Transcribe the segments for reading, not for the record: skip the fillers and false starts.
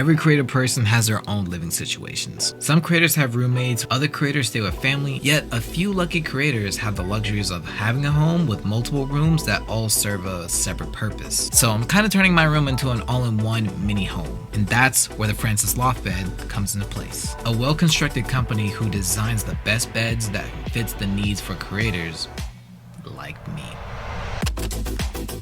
Every creative person has their own living situations. Some creators have roommates, other creators stay with family, yet a few lucky creators have the luxuries of having a home with multiple rooms that all serve a separate purpose. So I'm kind of turning my room into an all-in-one mini home, and that's where the Francis Loft Bed comes into place. A well-constructed company who designs the best beds that fits the needs for creators like me.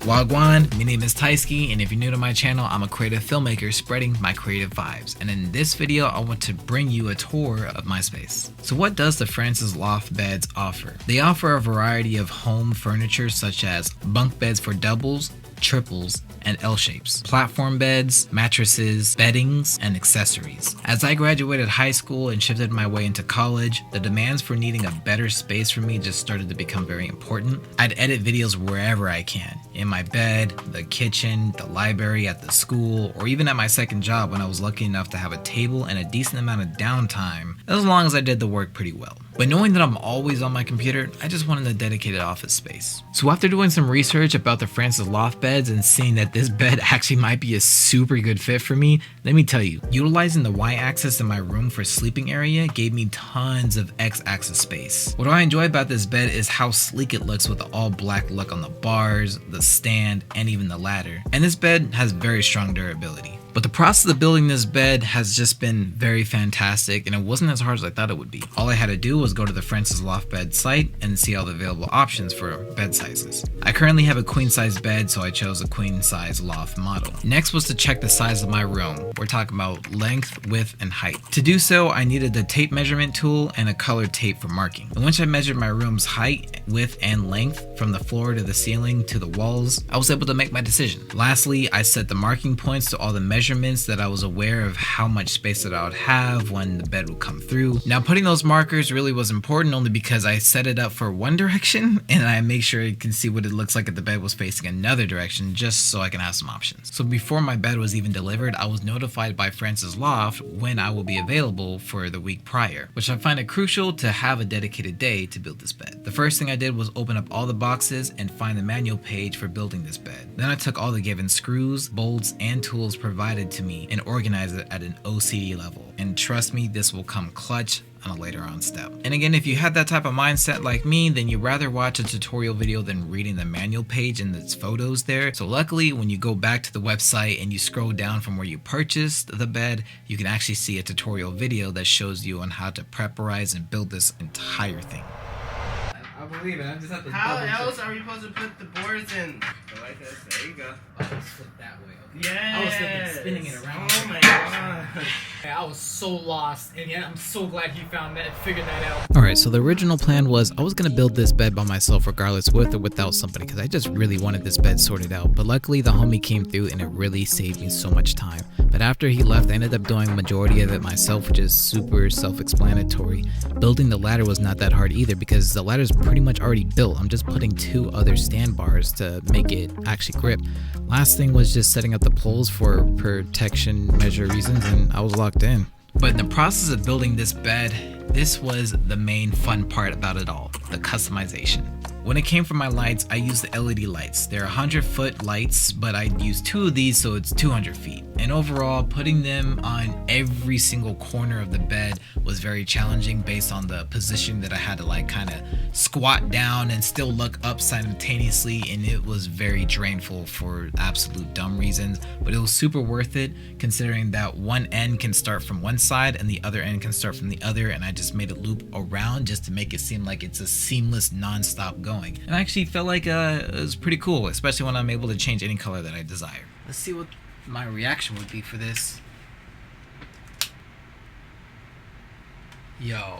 Wagwan, my name is Tyski, and if you're new to my channel, I'm a creative filmmaker spreading my creative vibes. And in this video, I want to bring you a tour of my space. So what does the Francis Loft Beds offer? They offer a variety of home furniture such as bunk beds for doubles, triples, and L shapes, platform beds, mattresses, beddings, and accessories. As I graduated high school and shifted my way into college, the demands for needing a better space for me just started to become very important. I'd edit videos wherever I can, in my bed, the kitchen, the library, at the school, or even at my second job when I was lucky enough to have a table and a decent amount of downtime, as long as I did the work pretty well. But knowing that I'm always on my computer, I just wanted a dedicated office space. So after doing some research about the Francis Loft Beds and seeing that this bed actually might be a super good fit for me, let me tell you, utilizing the Y-axis in my room for sleeping area gave me tons of X-axis space. What I enjoy about this bed is how sleek it looks with the all black look on the bars, the stand, and even the ladder. And this bed has very strong durability. But the process of building this bed has just been very fantastic, and it wasn't as hard as I thought it would be. All I had to do was go to the Francis Loft Bed site and see all the available options for bed sizes. I currently have a queen size bed, so I chose a queen size loft model. Next was to check the size of my room. We're talking about length, width, and height. To do so, I needed the tape measurement tool and a colored tape for marking. And once I measured my room's height, width, and length from the floor to the ceiling to the walls, I was able to make my decision. Lastly, I set the marking points to all the measurements that I was aware of how much space that I would have when the bed would come through. Now, putting those markers really was important only because I set it up for one direction and I make sure you can see what it looks like if the bed was facing another direction, just so I can have some options. So before my bed was even delivered, I was notified by Francis Loft when I will be available for the week prior, which I find it crucial to have a dedicated day to build this bed. The first thing I did was open up all the boxes and find the manual page for building this bed. Then I took all the given screws, bolts, and tools provided to me and organize it at an OCD level. And trust me, this will come clutch on a later on step. And again, if you had that type of mindset like me, then you'd rather watch a tutorial video than reading the manual page and its photos there. So luckily, when you go back to the website and you scroll down from where you purchased the bed, you can actually see a tutorial video that shows you on how to preparize and build this entire thing. I believe it. I just have to How else are we supposed to put the boards in? Like this. There you go. Oh, let's flip that way. Okay. Yeah. I was thinking spinning it around. Oh my god. I was so lost, and yet I'm so glad he figured that out. Alright, so the original plan was I was going to build this bed by myself regardless with or without somebody because I just really wanted this bed sorted out. But luckily the homie came through and it really saved me so much time. But after he left, I ended up doing majority of it myself, which is super self-explanatory. Building the ladder was not that hard either because the ladder is pretty much already built. I'm just putting 2 other stand bars to make it actually grip. Last thing was just setting up the poles for protection measure reasons, and I was locked in. But in the process of building this bed, this was the main fun part about it all, the customization. When it came from my lights, I used the LED lights. They're 100-foot lights, but I used 2 of these, so it's 200 feet. And overall, putting them on every single corner of the bed was very challenging based on the position that I had to like kind of squat down and still look up simultaneously, and it was very drainful for absolute dumb reasons, but it was super worth it considering that one end can start from one side and the other end can start from the other, and I just made it loop around just to make it seem like it's a seamless non-stop going. And I actually felt like it was pretty cool, especially when I'm able to change any color that I desire. Let's see what my reaction would be for this. Yo.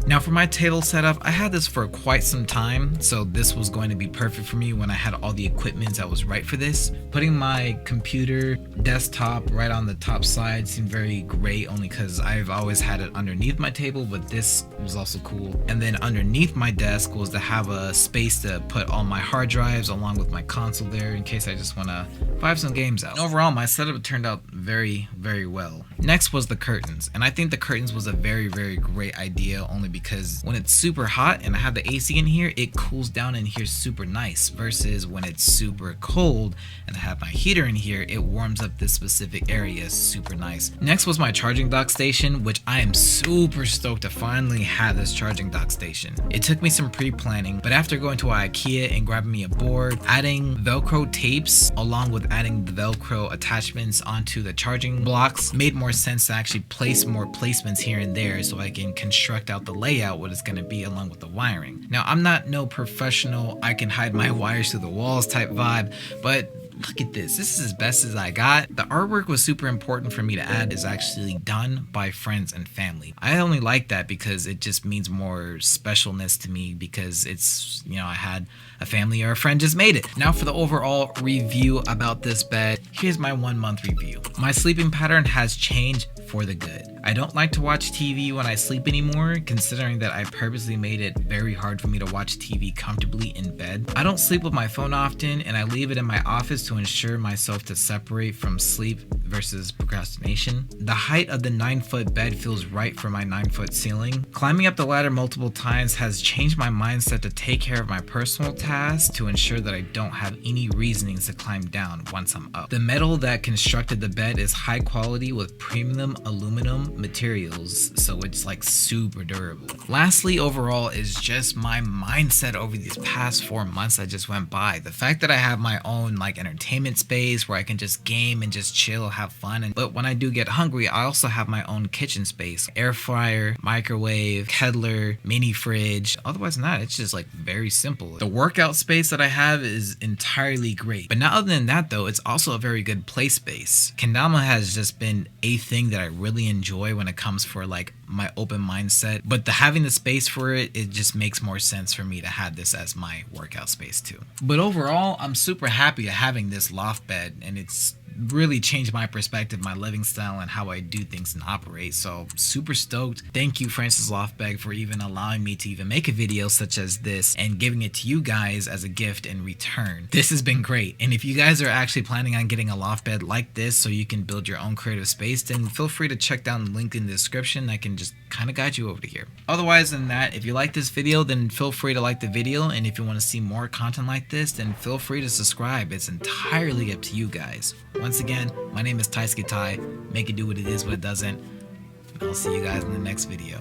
Now for my table setup, I had this for quite some time, so this was going to be perfect for me when I had all the equipment that was right for this. Putting my computer desktop right on the top side seemed very great only because I've always had it underneath my table, but this was also cool. And then underneath my desk was to have a space to put all my hard drives along with my console there in case I just want to vibe some games out. And overall, my setup turned out very, very well. Next was the curtains, and I think the curtains was a very, very great idea only only because when it's super hot and I have the AC in here, it cools down in here super nice, versus when it's super cold and I have my heater in here, it warms up this specific area super nice. Next was my charging dock station, which I am super stoked to finally have this charging dock station. It took me some pre-planning, but after going to IKEA and grabbing me a board, adding Velcro tapes along with adding the Velcro attachments onto the charging blocks made more sense to actually place more placements here and there so I can construct out the layout what it's going to be along with the wiring. Now, I'm not no professional, I can hide my wires through the walls type vibe, but look at this. This is as best as I got. The artwork was super important for me to add. Is actually done by friends and family. I only like that because it just means more specialness to me because it's, you know, I had a family or a friend just made it. Now for the overall review about this bed, here's my 1 month review. My sleeping pattern has changed for the good. I don't like to watch TV when I sleep anymore, considering that I purposely made it very hard for me to watch TV comfortably in bed. I don't sleep with my phone often, and I leave it in my office to ensure myself to separate from sleep versus procrastination. The height of the 9-foot bed feels right for my 9-foot ceiling. Climbing up the ladder multiple times has changed my mindset to take care of my personal tasks to ensure that I don't have any reasonings to climb down once I'm up. The metal that constructed the bed is high quality with premium aluminum materials, so it's like super durable. Lastly, overall is just my mindset over these past 4 months that just went by. The fact that I have my own like entertainment space where I can just game and just chill, have fun, but when I do get hungry, I also have my own kitchen space, air fryer, microwave, kettler, mini fridge. Otherwise than that, it's just like very simple. The workout space that I have is entirely great, but not other than that though, it's also a very good play space. Kendama has just been a thing that I really enjoy when it comes for like my open mindset, but having the space for it just makes more sense for me to have this as my workout space too. But overall, I'm super happy at having this loft bed, and it's really changed my perspective, my living style, and how I do things and operate. So super stoked. Thank you, Francis Lofts Bunks, for even allowing me to even make a video such as this and giving it to you guys as a gift in return. This has been great. And if you guys are actually planning on getting a loft bed like this so you can build your own creative space, then feel free to check down the link in the description. I can just kind of guide you over to here. Otherwise than that, if you like this video, then feel free to like the video, and if you want to see more content like this, then feel free to subscribe. It's entirely up to you guys. Once again, my name is Tyski Ty. Make it do what it is, what it doesn't. I'll see you guys in the next video.